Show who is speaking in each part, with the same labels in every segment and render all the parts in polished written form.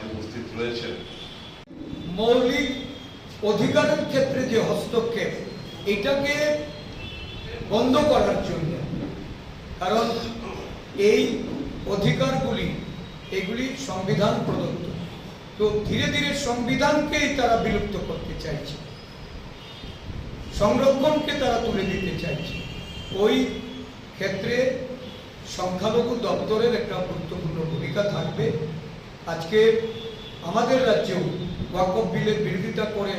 Speaker 1: উপস্থিত রয়েছেন।
Speaker 2: মৌলিক অধিকারের ক্ষেত্রে যে হস্তক্ষেপ, এটাকে বন্ধ করার জন্য, কারণ এই অধিকারগুলি এগুলি সংবিধান প্রদত্ত, তো ধীরে ধীরে সংবিধানকেই তারা বিলুপ্ত করতে চাইছে, সংরক্ষণকে তারা তুলে দিতে চাইছে। ওই ক্ষেত্রে সংখ্যালঘু দপ্তরের একটা গুরুত্বপূর্ণ ভূমিকা থাকবে। আজকে আমাদের রাজ্যেও ওয়াকফ বিলের বিরোধিতা করে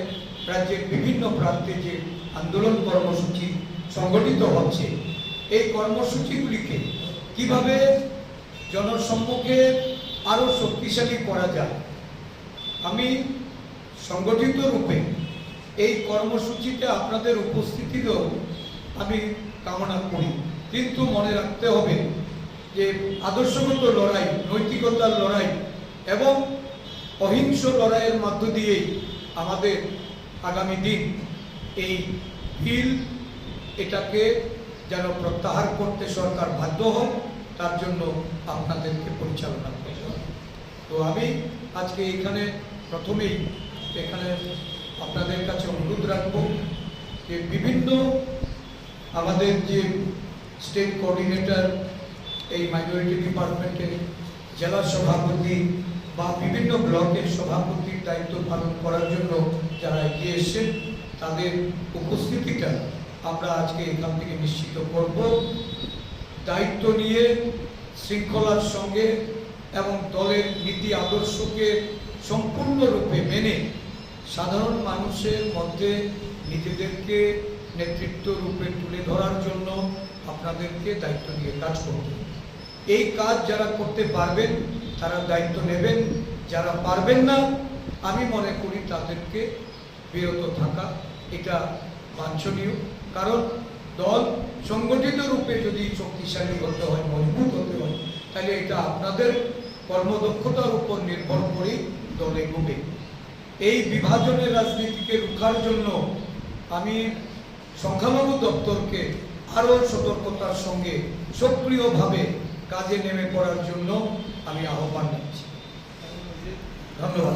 Speaker 2: রাজ্যের বিভিন্ন প্রান্তে যে আন্দোলন কর্মসূচি সংগঠিত হচ্ছে, এই কর্মসূচিগুলিকে কিভাবে জনসম্মুখে আরো শক্তিশালী করা যায়, আমি সংগঠিত রূপে এই কর্মসূচিতে আপনাদের উপস্থিতিরও আমি কামনা করি। কিন্তু মনে রাখতে হবে যে আদর্শগত লড়াই, নৈতিকতার লড়াই এবং অহিংস লড়াইয়ের মধ্য দিয়েই আমাদের আগামী দিন এই বিল এটাকে যেন প্রত্যাহার করতে সরকার বাধ্য হয়, তার জন্য আপনাদেরকে পরিচালনা করতে হবে। তো আমি আজকে এখানে প্রথমেই এখানে আপনাদের কাছে অনুরোধ রাখব যে বিভিন্ন আমাদের যে স্টেট কোঅর্ডিনেটর, এই মাইনরিটি ডিপার্টমেন্টের জেলা সভাপতি বা বিভিন্ন ব্লকের সভাপতির দায়িত্ব পালন করার জন্য যারা এগিয়ে এসেছেন, তাদের উপস্থিতিটা আমরা আজকে এখান থেকে নিশ্চিত করব। দায়িত্ব নিয়ে শৃঙ্খলার সঙ্গে এবং দলের নীতি আদর্শকে সম্পূর্ণরূপে মেনে সাধারণ মানুষের মধ্যে নিজেদেরকে নেতৃত্ব রূপে তুলে ধরার জন্য আপনাদেরকে দায়িত্ব নিয়ে কাজ করতে হবে। এই কাজ যারা করতে পারবেন তারা দায়িত্ব নেবেন, যারা পারবেন না আমি মনে করি তাদেরকে বিরত থাকা এটা বাঞ্ছনীয়। কারণ দল সংগঠিত রূপে যদি শক্তিশালী হতে হয়, মজবুত হতে হয়, তাহলে এটা আপনাদের কর্মদক্ষতার উপর নির্ভর করে দল এগোবে। এই বিভাজনের রাজনীতিকে রুখার জন্য আমি সংখ্যালঘু দপ্তরকে আরও সতর্কতার সঙ্গে সক্রিয়ভাবে কাজে নেমে পড়ার জন্য আমি আহ্বান জানাচ্ছি। ধন্যবাদ।